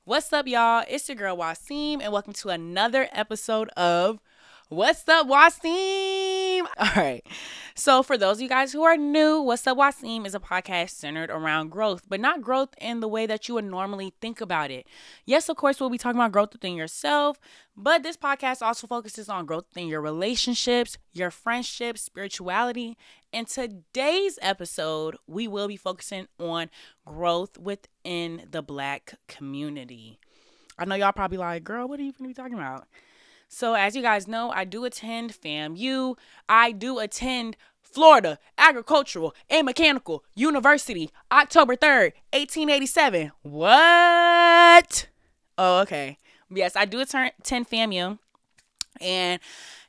What's up, y'all? It's your girl Waseem, and welcome to another episode of Wassup Waseem. All right. So, for those of you guys who are new, Wassup Waseem is a podcast centered around growth, but not growth in the way that you would normally think about it. Yes, of course, we'll be talking about growth within yourself, but this podcast also focuses on growth within your relationships, your friendships, spirituality. In today's episode, we will be focusing on growth within the Black community. I know y'all probably like, girl, what are you going to be talking about? So as you guys know, I do attend FAMU. I do attend Florida Agricultural and Mechanical University, October 3rd, 1887. What? Oh, okay. Yes, I do attend FAMU. And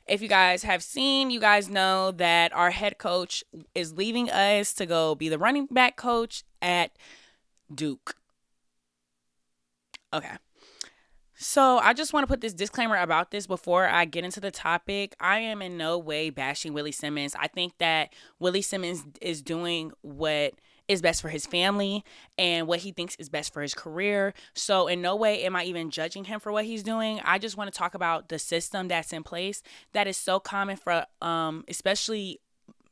if you guys have seen, you guys know that our head coach is leaving us to go be the running back coach at Duke. Okay. So I just want to put this disclaimer about this before I get into the topic. I am in no way bashing Willie Simmons. I think that Willie Simmons is doing what is best for his family and what he thinks is best for his career. So in no way am I even judging him for what he's doing. I just want to talk about the system that's in place that is so common for especially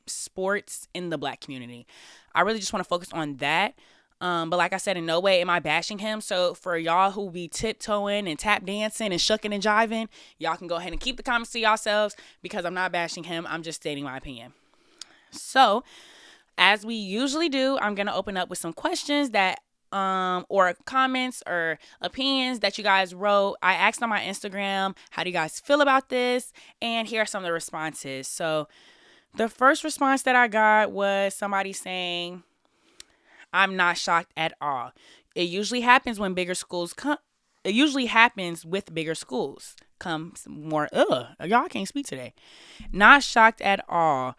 sports in the Black community. I really just want to focus on that. But like I said, in no way am I bashing him. So for y'all who be tiptoeing and tap dancing and shucking and jiving, y'all can go ahead and keep the comments to yourselves because I'm not bashing him. I'm just stating my opinion. So as we usually do, I'm going to open up with some questions that or comments or opinions that you guys wrote. I asked on my Instagram, how do you guys feel about this? And here are some of the responses. So the first response that I got was somebody saying, I'm not shocked at all. It usually happens when bigger schools come. It usually happens with bigger schools. Comes more. Y'all can't speak today. Not shocked at all.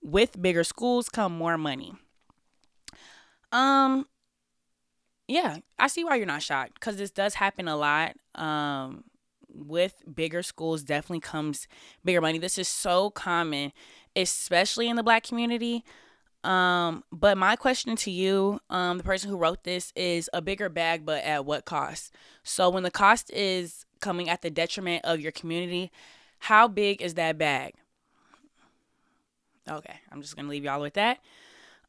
With bigger schools come more money. Yeah, I see why you're not shocked because this does happen a lot. With bigger schools definitely comes bigger money. This is so common, especially in the Black community. But my question to you, the person who wrote this, is a bigger bag, but at what cost? So when the cost is coming at the detriment of your community, how big is that bag? Okay, I'm just going to leave y'all with that.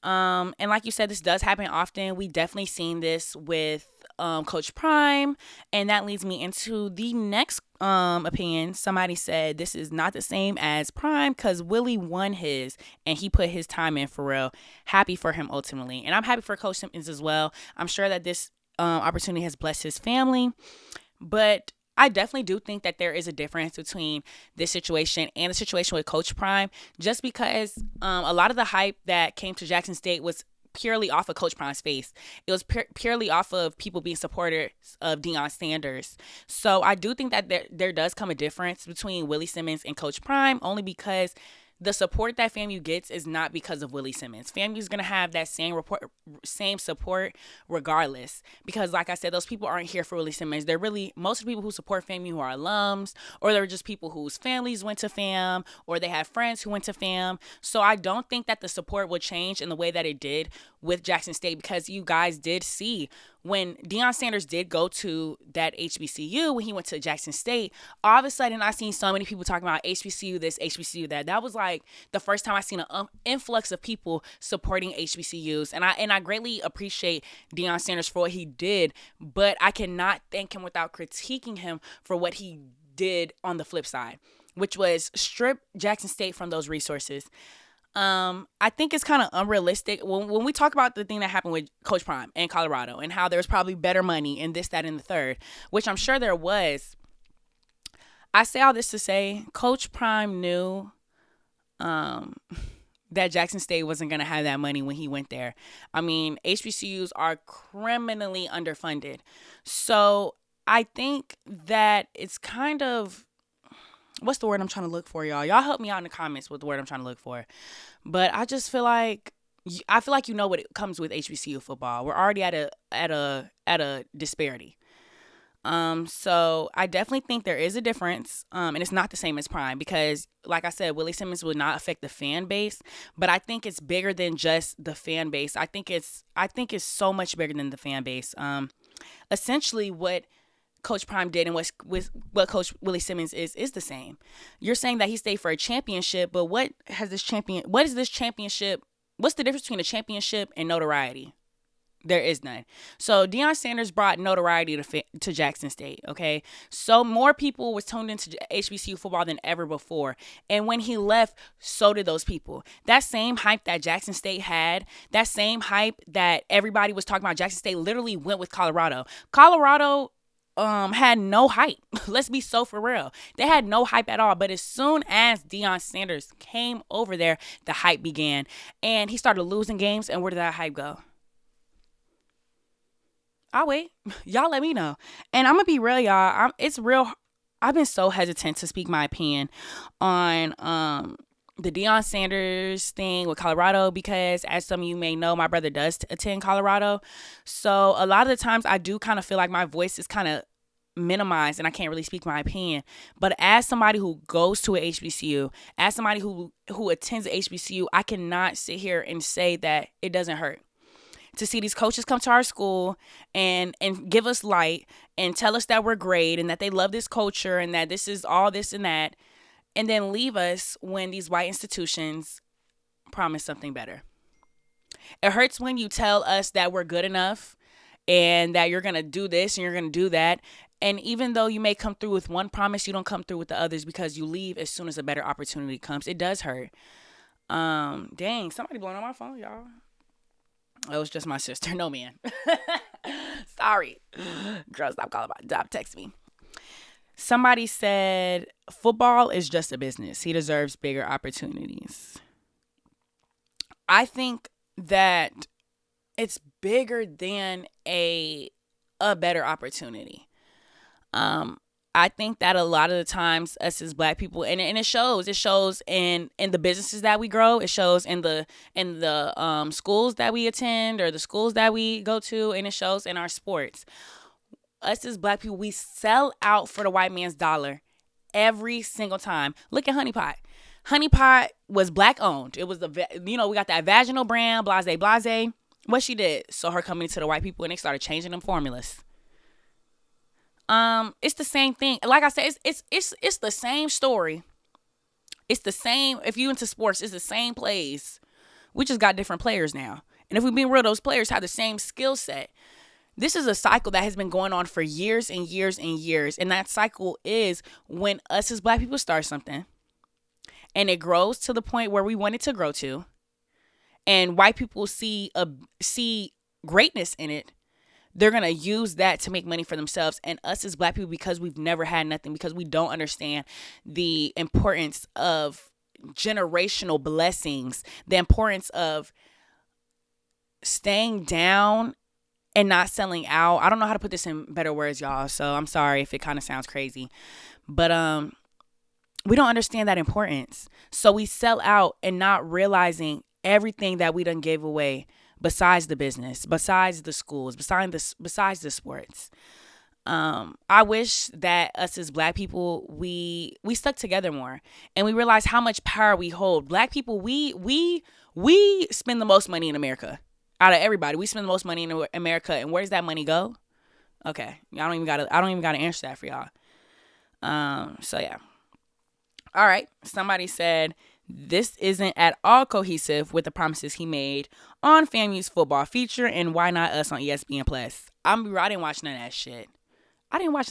And like you said, this does happen often. We definitely seen this with Coach Prime, and that leads me into the next opinion. Somebody said this is not the same as Prime because Willie won his and he put his time in for real. Happy for him ultimately, and I'm happy for Coach Simmons as well. I'm sure that this opportunity has blessed his family, but I definitely do think that there is a difference between this situation and the situation with Coach Prime, just because a lot of the hype that came to Jackson State was purely off of Coach Prime's face. It was purely off of people being supporters of Deion Sanders. So I do think that there does come a difference between Willie Simmons and Coach Prime, only because the support that FAMU gets is not because of Willie Simmons. FAMU is going to have that same support regardless. Because like I said, those people aren't here for Willie Simmons. They're really, most of the people who support FAMU who are alums, or they're just people whose families went to FAM, or they have friends who went to FAM. So I don't think that the support would change in the way that it did with Jackson State, because you guys did see when Deion Sanders did go to that HBCU, when he went to Jackson State, all of a sudden I seen so many people talking about HBCU this, HBCU that. That was like the first time I seen an influx of people supporting HBCUs. And I greatly appreciate Deion Sanders for what he did, but I cannot thank him without critiquing him for what he did on the flip side, which was strip Jackson State from those resources. I think it's kind of unrealistic when we talk about the thing that happened with Coach Prime in Colorado and how there's probably better money in this, that, and the third, which I'm sure there was. I say all this to say Coach Prime knew that Jackson State wasn't going to have that money when he went there. I mean, HBCUs are criminally underfunded. So I think that it's kind of, what's the word I'm trying to look for, y'all? Y'all help me out in the comments with the word I'm trying to look for. But I just feel like, you know what it comes with HBCU football. We're already at a disparity. So I definitely think there is a difference. And it's not the same as Prime because, like I said, Willie Simmons would not affect the fan base, but I think it's bigger than just the fan base. I think it's so much bigger than the fan base. Essentially, what Coach Prime did and what Coach Willie Simmons is the same. You're saying that he stayed for a championship, but what is this championship? What's the difference between a championship and notoriety? There is none. So Deion Sanders brought notoriety to Jackson State, okay? So more people was tuned into HBCU football than ever before. And when he left, so did those people. That same hype that Jackson State had, that same hype that everybody was talking about, Jackson State literally went with Colorado. Colorado had no hype. Let's be so for real. They had no hype at all. But as soon as Deion Sanders came over there, the hype began. And he started losing games. And where did that hype go? I'll wait. Y'all let me know. And I'm going to be real, y'all. It's real. I've been so hesitant to speak my opinion on the Deion Sanders thing with Colorado because, as some of you may know, my brother does attend Colorado. So a lot of the times I do kind of feel like my voice is kind of minimized and I can't really speak my opinion. But as somebody who goes to a HBCU, as somebody who attends a HBCU, I cannot sit here and say that it doesn't hurt to see these coaches come to our school and give us light and tell us that we're great and that they love this culture and that this is all this and that, and then leave us when these white institutions promise something better. It hurts when you tell us that we're good enough and that you're going to do this and you're going to do that. And even though you may come through with one promise, you don't come through with the others because you leave as soon as a better opportunity comes. It does hurt. Dang, somebody blowing on my phone, y'all. It was just my sister. No, man. Sorry. Girl, stop text me. Somebody said, football is just a business. He deserves bigger opportunities. I think that it's bigger than a better opportunity. I think that a lot of the times us as Black people, and it shows in the businesses that we grow. It shows in the schools that we attend or the schools that we go to, and it shows in our sports. Us as Black people, we sell out for the white man's dollar every single time. Look at Honey Pot. Honey Pot was Black owned. It was we got that vaginal brand, blase. What she did, sold her company to the white people, and they started changing them formulas. It's the same thing. Like I said, it's the same story. It's the same. If you into sports, it's the same plays. We just got different players now. And if we being real, those players have the same skill set. This is a cycle that has been going on for years and years and years. And that cycle is when us as Black people start something and it grows to the point where we want it to grow to, and white people see greatness in it. They're going to use that to make money for themselves. And us as Black people, because we've never had nothing, because we don't understand the importance of generational blessings, the importance of staying down and not selling out. I don't know how to put this in better words, y'all. So I'm sorry if it kind of sounds crazy. But we don't understand that importance. So we sell out and not realizing everything that we done gave away. Besides the business, besides the schools, besides the sports. I wish that us as Black people, we stuck together more and we realized how much power we hold. Black people, we spend the most money in America. Out of everybody, we spend the most money in America. And where does that money go? Okay. I don't even gotta answer that for y'all. So yeah. All right. Somebody said, this isn't at all cohesive with the promises he made on FAMU's football feature and Why Not Us on ESPN Plus. I didn't watch none of that shit. I didn't watch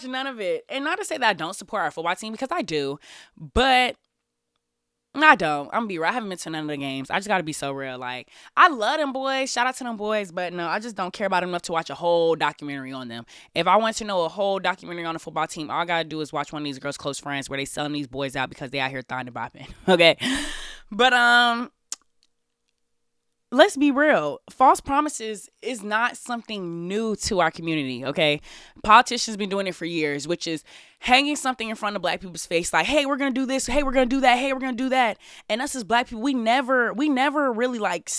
none of it. And not to say that I don't support our football team, because I do, but I don't. I'm gonna be real. I haven't been to none of the games. I just gotta be so real. Like, I love them boys. Shout out to them boys. But no, I just don't care about them enough to watch a whole documentary on them. If I want to know a whole documentary on a football team, all I gotta do is watch one of these girls' close friends where they selling these boys out because they out here thawing and bopping. Okay. But let's be real. False promises is not something new to our community, okay? Politicians been doing it for years, which is hanging something in front of Black people's face like, hey, we're going to do this. Hey, we're going to do that. Hey, we're going to do that. And us as Black people, we never really like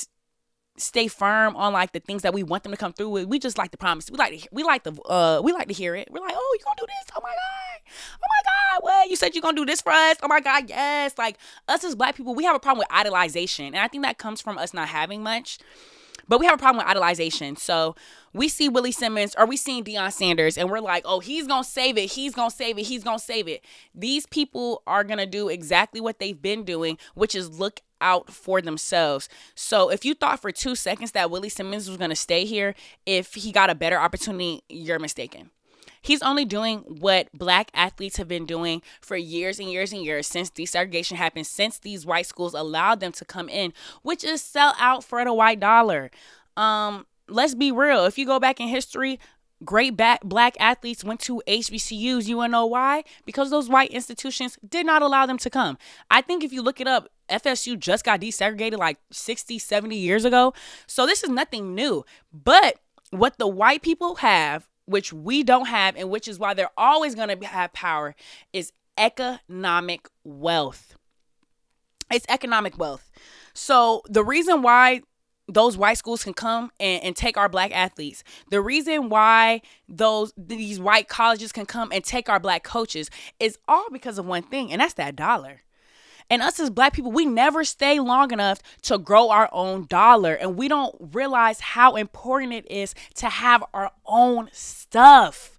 stay firm on like the things that we want them to come through with. We just like the promise. We like to hear it. We're like, oh, you going to do this? Oh my God. Oh my God. What? You said you're going to do this for us? Oh my God. Yes. Like, us as Black people, we have a problem with idolization. And I think that comes from us not having much. But we have a problem with idolization. So we see Willie Simmons or we see Deion Sanders and we're like, oh, he's going to save it. He's going to save it. He's going to save it. These people are going to do exactly what they've been doing, which is look out for themselves. So if you thought for 2 seconds that Willie Simmons was going to stay here if he got a better opportunity, you're mistaken. He's only doing what black athletes have been doing for years and years and years since desegregation happened, since these white schools allowed them to come in, which is sell out for the white dollar. Let's be real. If you go back in history, great black athletes went to HBCUs. You want to know why? Because those white institutions did not allow them to come. I think if you look it up, FSU just got desegregated like 60, 70 years ago. So this is nothing new. But what the white people have, which we don't have, and which is why they're always going to have power, is economic wealth. It's economic wealth. So the reason why those white schools can come and take our black athletes, the reason why these white colleges can come and take our black coaches is all because of one thing, and that's that dollar. And us as black people, we never stay long enough to grow our own dollar. And we don't realize how important it is to have our own stuff.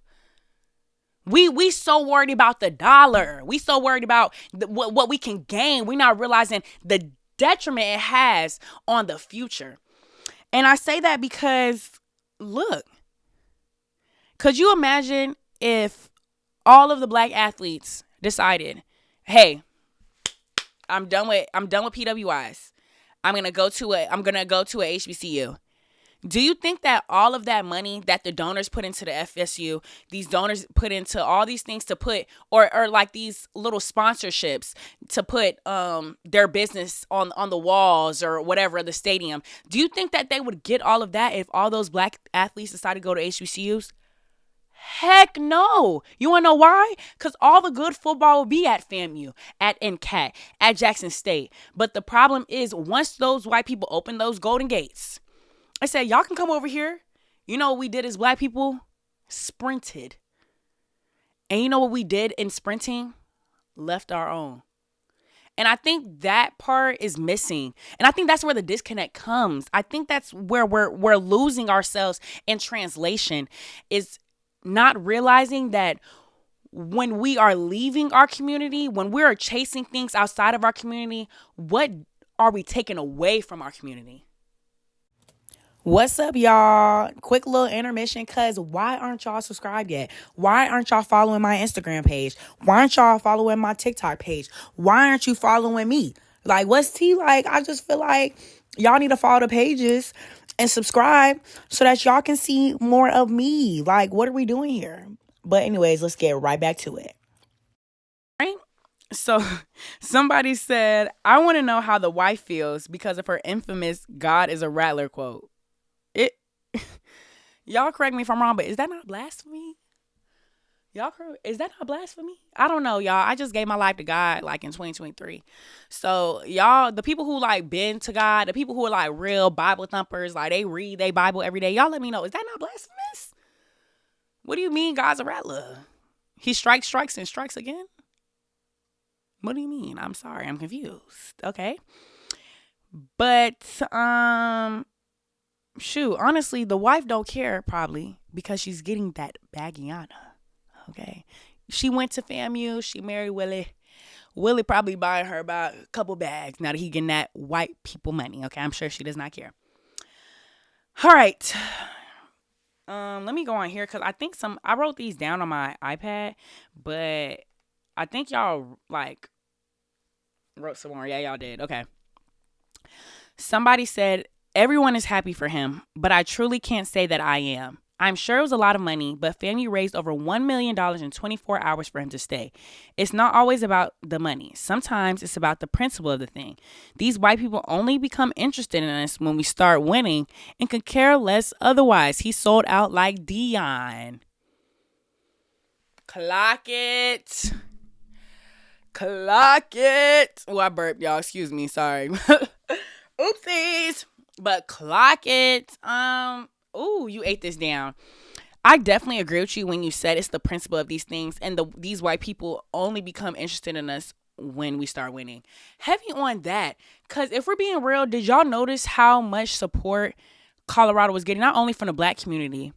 We so worried about the dollar. We so worried about what we can gain. We're not realizing the detriment it has on the future. And I say that because, look, could you imagine if all of the black athletes decided, hey, I'm done with PWIs. I'm gonna go to a HBCU. Do you think that all of that money that the donors put into the FSU, these donors put into all these things to put, or like these little sponsorships to put their business on the walls or whatever, the stadium, do you think that they would get all of that if all those black athletes decided to go to HBCUs? Heck no. You want to know why? Because all the good football will be at FAMU, at NCAT, at Jackson State. But the problem is once those white people open those golden gates, I said, y'all can come over here. You know what we did as black people? Sprinted. And you know what we did in sprinting? Left our own. And I think that part is missing. And I think that's where the disconnect comes. I think that's where we're losing ourselves in translation, is not realizing that when we are leaving our community, when we are chasing things outside of our community, what are we taking away from our community? What's up, y'all? Quick little intermission, because why aren't y'all subscribed yet? Why aren't y'all following my Instagram page? Why aren't y'all following my TikTok page? Why aren't you following me? Like, what's tea? Like, I just feel like y'all need to follow the pages and subscribe so that y'all can see more of me. Like, what are we doing here? But anyways, let's get right back to it. Right? So somebody said, I want to know how the wife feels because of her infamous God is a Rattler quote. Y'all correct me if I'm wrong, but is that not blasphemy? Is that not blasphemy? I don't know, y'all. I just gave my life to God like in 2023. So y'all, the people who like bend to God, the people who are like real Bible thumpers, like they read their Bible every day, y'all let me know. Is that not blasphemous? What do you mean God's a Rattler? He strikes and strikes again? What do you mean? I'm sorry. I'm confused. Okay. But, shoot, honestly, the wife don't care probably because she's getting that baggiana. Okay. She went to FAMU. She married Willie. Willie probably buying her about a couple bags now that he getting that white people money. Okay. I'm sure she does not care. All right. Let me go on here because I think I wrote these down on my iPad, but I think y'all like wrote some more. Yeah, y'all did. Okay. Somebody said, everyone is happy for him, but I truly can't say that I am. I'm sure it was a lot of money, but FAMU raised over $1 million in 24 hours for him to stay. It's not always about the money. Sometimes it's about the principle of the thing. These white people only become interested in us when we start winning and could care less otherwise. He sold out like Deion. Clock it. Clock it. Oh, I burped, y'all. Excuse me. Sorry. Oopsies. But clock it. Ooh, you ate this down. I definitely agree with you when you said it's the principle of these things, and these white people only become interested in us when we start winning. Heavy on that, because if we're being real, did y'all notice how much support Colorado was getting, not only from the black community,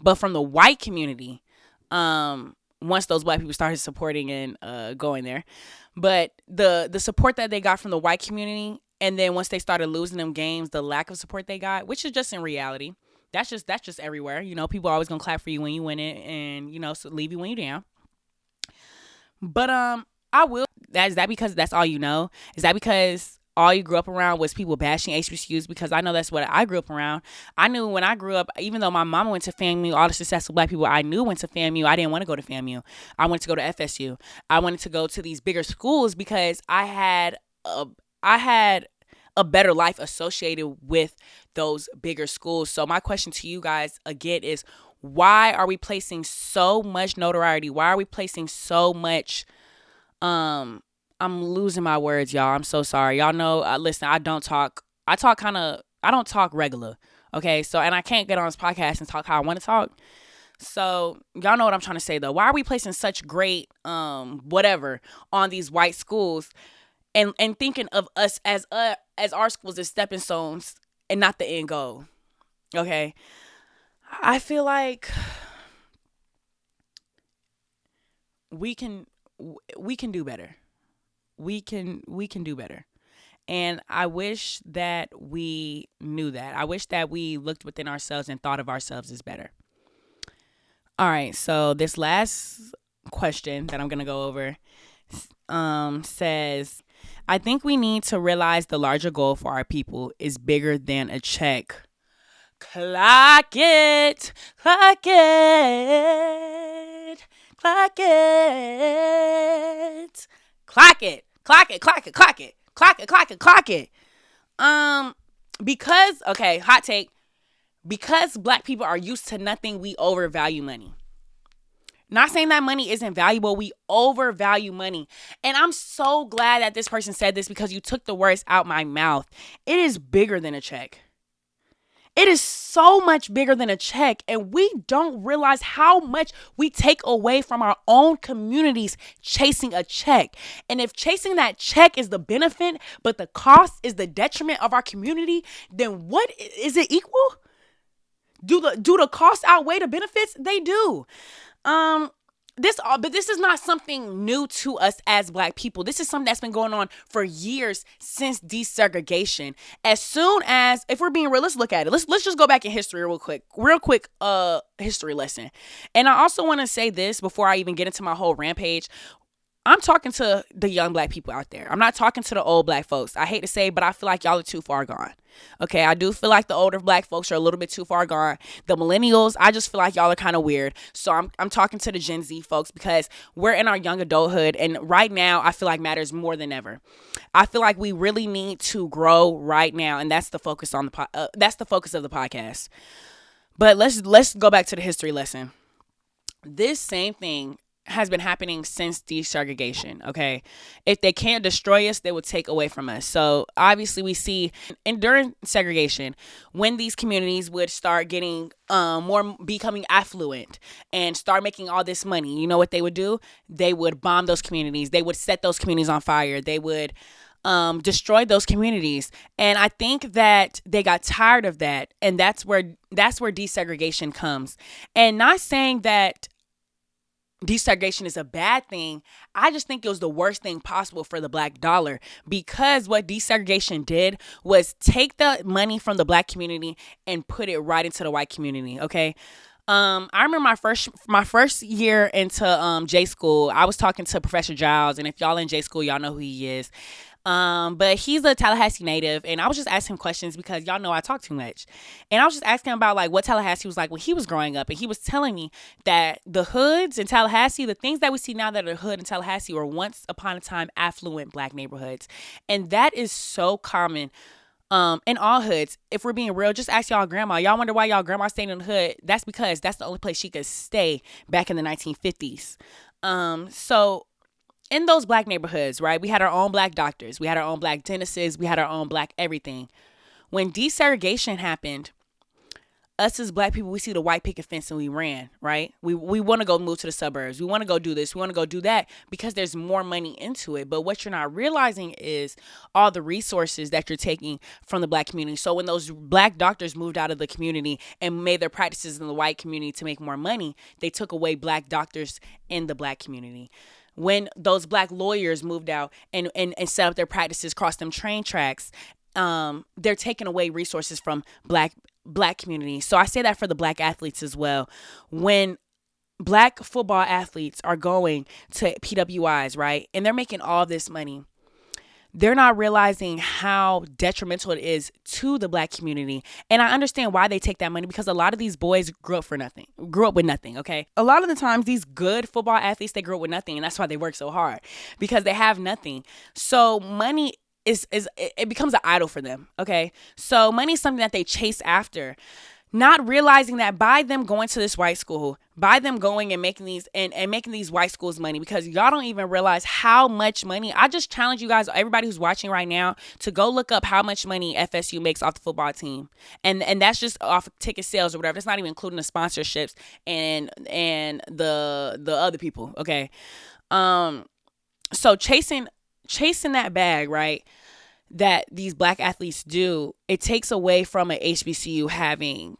but from the white community. Once those black people started supporting and going there, but the support that they got from the white community, and then once they started losing them games, the lack of support they got, which is just in reality, that's just everywhere. People are always gonna clap for you when you win it, and so leave you when you down. But I will. Is that because that's all you know? Is that because all you grew up around was people bashing HBCUs? Because I know that's what I grew up around. I knew when I grew up, even though my mama went to FAMU, all the successful black people I knew went to FAMU, I didn't want to go to FAMU. I wanted to go to FSU. I wanted to go to these bigger schools because I had a better life associated with those bigger schools. So my question to you guys again is, why are we placing so much notoriety? Why are we placing so much I'm losing my words, y'all. I'm so sorry. Y'all know, listen, I don't talk regular. Okay. So, and I can't get on this podcast and talk how I want to talk. So y'all know what I'm trying to say though. Why are we placing such great, whatever on these white schools and thinking of us as our schools as stepping stones and not the end goal? Okay. I feel like we can do better. We can do better. And I wish that we knew that. I wish that we looked within ourselves and thought of ourselves as better. All right. So this last question that I'm going to go over says, I think we need to realize the larger goal for our people is bigger than a check. Clock it. Clock it. Clock it. Clock it. Clock it. Clock it. Clock it. Clock it. Clock it. Clock it. Because, okay, hot take. Because black people are used to nothing, we overvalue money. Not saying that money isn't valuable. We overvalue money. And I'm so glad that this person said this because you took the words out my mouth. It is bigger than a check. It is so much bigger than a check, and we don't realize how much we take away from our own communities chasing a check. And if chasing that check is the benefit, but the cost is the detriment of our community, then what is it equal? Do the costs outweigh the benefits? They do. But this is not something new to us as black people. This is something that's been going on for years since desegregation. As soon as, if we're being real, let's look at it. Let's just go back in history real quick history lesson. And I also want to say this before I even get into my whole rampage. I'm talking to the young black people out there. I'm not talking to the old black folks. I hate to say, but I feel like y'all are too far gone. Okay, I do feel like the older black folks are a little bit too far gone. The millennials, I just feel like y'all are kind of weird. So I'm talking to the Gen Z folks because we're in our young adulthood, and right now I feel like matters more than ever. I feel like we really need to grow right now, and that's the focus on that's the focus of the podcast. But let's go back to the history lesson. This same thing has been happening since desegregation. Okay, if they can't destroy us, they will take away from us. So obviously we see, and during segregation, when these communities would start getting becoming affluent and start making all this money, you know what they would do? They would bomb those communities. They would set those communities on fire. They would destroy those communities. And I think that they got tired of that, and that's where desegregation comes. And not saying that desegregation is a bad thing. I just think it was the worst thing possible for the black dollar, because what desegregation did was take the money from the black community and put it right into the white community. Okay. I remember my first year into J school, I was talking to Professor Giles, and if y'all in J school, y'all know who he is. But he's a Tallahassee native, and I was just asking him questions because y'all know I talk too much. And I was just asking him about like what Tallahassee was like when he was growing up, and he was telling me that the hoods in Tallahassee, the things that we see now that are hood in Tallahassee, were once upon a time affluent black neighborhoods. And that is so common in all hoods. If we're being real, just ask y'all grandma. Y'all wonder why y'all grandma stayed in the hood. That's because that's the only place she could stay back in the 1950s. So in those black neighborhoods, right, we had our own black doctors, we had our own black dentists, we had our own black everything. When desegregation happened, us as black people, we see the white picket fence and we ran, right? We want to go move to the suburbs. We want to go do this. We want to go do that because there's more money into it. But what you're not realizing is all the resources that you're taking from the black community. So when those black doctors moved out of the community and made their practices in the white community to make more money, they took away black doctors in the black community. When those black lawyers moved out and set up their practices, crossed them train tracks, they're taking away resources from black community. So I say that for the black athletes as well. When black football athletes are going to PWIs, right, and they're making all this money, they're not realizing how detrimental it is to the black community. And I understand why they take that money, because a lot of these boys grew up with nothing, okay? A lot of the times, these good football athletes, they grew up with nothing, and that's why they work so hard, because they have nothing. So money it becomes an idol for them, okay? So money is something that they chase after, not realizing that by them going to this white school, by them going and making these and making these white schools money, because y'all don't even realize how much money. I just challenge you guys, everybody who's watching right now, to go look up how much money FSU makes off the football team, and that's just off of ticket sales or whatever. That's not even including the sponsorships and the other people, okay? So chasing that bag, right, that these black athletes do, it takes away from an HBCU having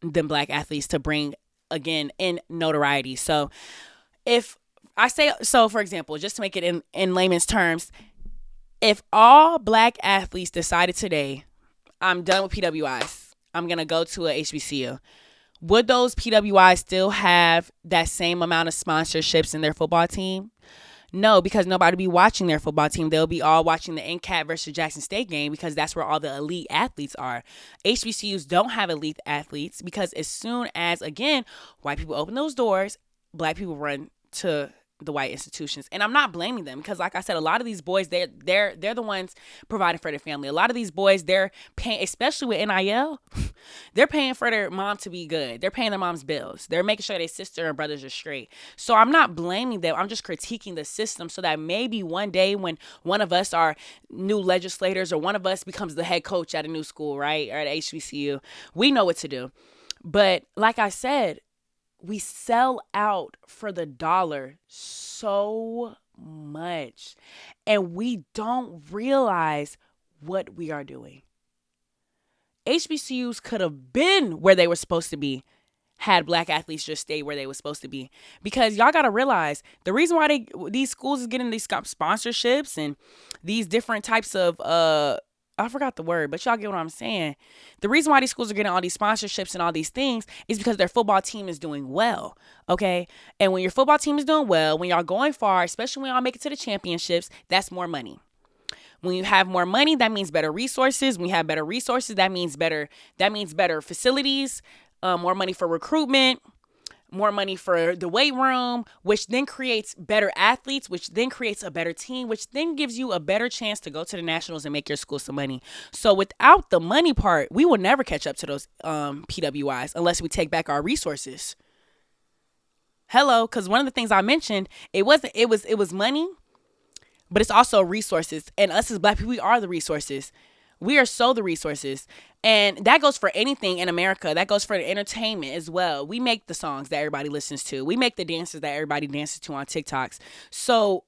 them black athletes to bring, again, in notoriety. So if I say, so for example, just to make it in layman's terms, if all black athletes decided today, I'm done with PWIs, I'm going to go to a HBCU, would those PWIs still have that same amount of sponsorships in their football team? No, because nobody be watching their football team. They'll be all watching the NCAT versus Jackson State game, because that's where all the elite athletes are. HBCUs don't have elite athletes, because as soon as, again, white people open those doors, black people run to the white institutions. And I'm not blaming them, because like I said, a lot of these boys, they're the ones providing for their family. A lot of these boys, they're paying, especially with NIL, they're paying for their mom to be good. They're paying their mom's bills. They're making sure their sister and brothers are straight. So I'm not blaming them. I'm just critiquing the system, so that maybe one day when one of us are new legislators, or one of us becomes the head coach at a new school, right, or at HBCU, we know what to do. But like I said, we sell out for the dollar so much, and we don't realize what we are doing. HBCUs could have been where they were supposed to be had black athletes just stayed where they were supposed to be. Because y'all got to realize, the reason why these schools is getting these sponsorships and these different types of I forgot the word, but y'all get what I'm saying. The reason why these schools are getting all these sponsorships and all these things is because their football team is doing well, okay? And when your football team is doing well, when y'all going far, especially when y'all make it to the championships, that's more money. When you have more money, that means better resources. When you have better resources, that means better facilities, more money for recruitment, more money for the weight room, which then creates better athletes, which then creates a better team, which then gives you a better chance to go to the nationals and make your school some money. So without the money part, we will never catch up to those PWIs unless we take back our resources. Hello, because one of the things I mentioned, it was money, but it's also resources. And us as black people, we are the resources. We are so the resources. And that goes for anything in America. That goes for the entertainment as well. We make the songs that everybody listens to. We make the dances that everybody dances to on TikToks. So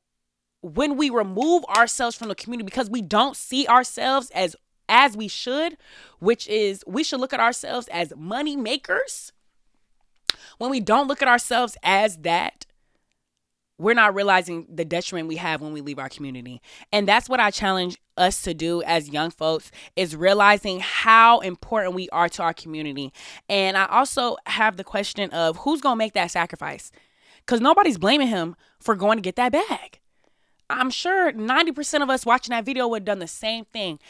when we remove ourselves from the community because we don't see ourselves as we should, which is we should look at ourselves as money makers. When we don't look at ourselves as that, we're not realizing the detriment we have when we leave our community. And that's what I challenge us to do as young folks, is realizing how important we are to our community. And I also have the question of who's going to make that sacrifice? Because nobody's blaming him for going to get that bag. I'm sure 90% of us watching that video would have done the same thing.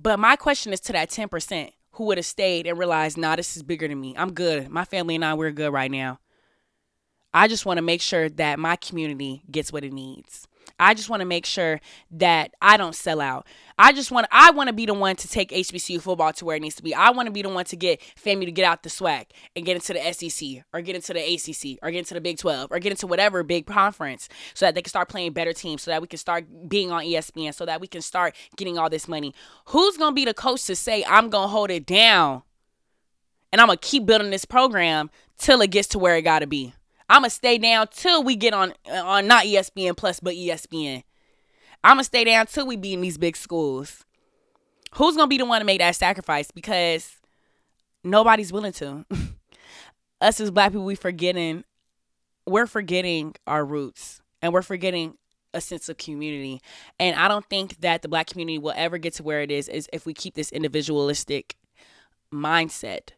But my question is to that 10% who would have stayed and realized, nah, this is bigger than me. I'm good. My family and I, we're good right now. I just want to make sure that my community gets what it needs. I just want to make sure that I don't sell out. I want to be the one to take HBCU football to where it needs to be. I want to be the one to get FAMU to get out the SWAC and get into the SEC or get into the ACC or get into the Big 12 or get into whatever big conference so that they can start playing better teams, so that we can start being on ESPN, so that we can start getting all this money. Who's going to be the coach to say, I'm going to hold it down And I'm going to keep building this program till it gets to where it got to be. I'm going to stay down till we get on not ESPN Plus, but ESPN. I'm going to stay down till we be in these big schools. Who's going to be the one to make that sacrifice? Because nobody's willing to. Us as Black people, we're forgetting our roots, and we're forgetting a sense of community. And I don't think that the Black community will ever get to where it is if we keep this individualistic mindset.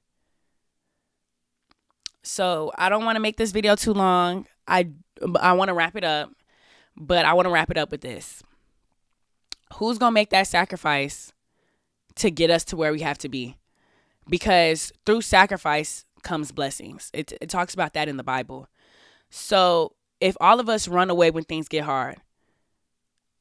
So I don't want to make this video too long. I want to wrap it up, but I want to wrap it up with this. Who's going to make that sacrifice to get us to where we have to be? Because through sacrifice comes blessings. It talks about that in the Bible. So if all of us run away when things get hard,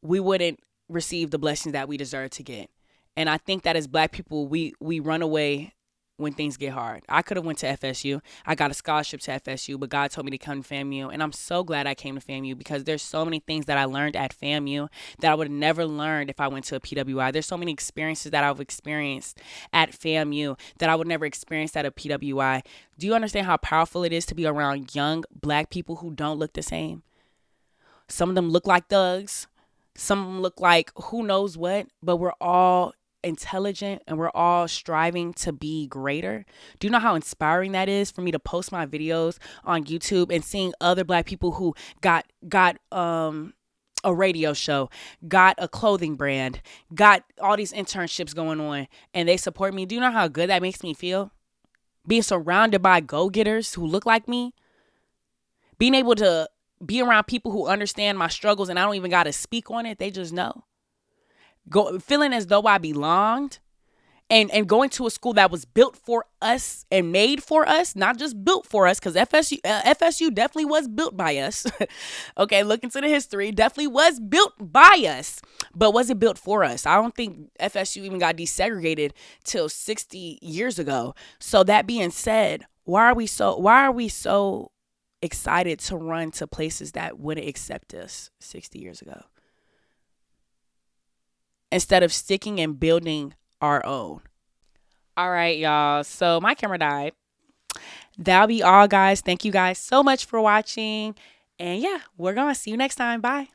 we wouldn't receive the blessings that we deserve to get. And I think that as Black people, we run away when things get hard. I could have went to FSU. I got a scholarship to FSU, but God told me to come to FAMU. And I'm so glad I came to FAMU, because there's so many things that I learned at FAMU that I would have never learned if I went to a PWI. There's so many experiences that I've experienced at FAMU that I would never experience at a PWI. Do you understand how powerful it is to be around young Black people who don't look the same? Some of them look like thugs. Some of them look like who knows what, but we're all intelligent and we're all striving to be greater. Do you know how inspiring that is for me to post my videos on YouTube and seeing other Black people who got a radio show, got a clothing brand, got all these internships going on, and they support me? Do you know how good that makes me feel? Being surrounded by go-getters who look like me, being able to be around people who understand my struggles and I don't even got to speak on it. They just know. Feeling as though I belonged, and going to a school that was built for us and made for us, not just built for us, because FSU definitely was built by us. Okay, look into the history. Definitely was built by us, but was it built for us? I don't think FSU even got desegregated till 60 years ago. So that being said, why are we so excited to run to places that wouldn't accept us 60 years ago? Instead of sticking and building our own. All right, y'all. So my camera died. That'll be all, guys. Thank you guys so much for watching. And yeah, we're going to see you next time. Bye.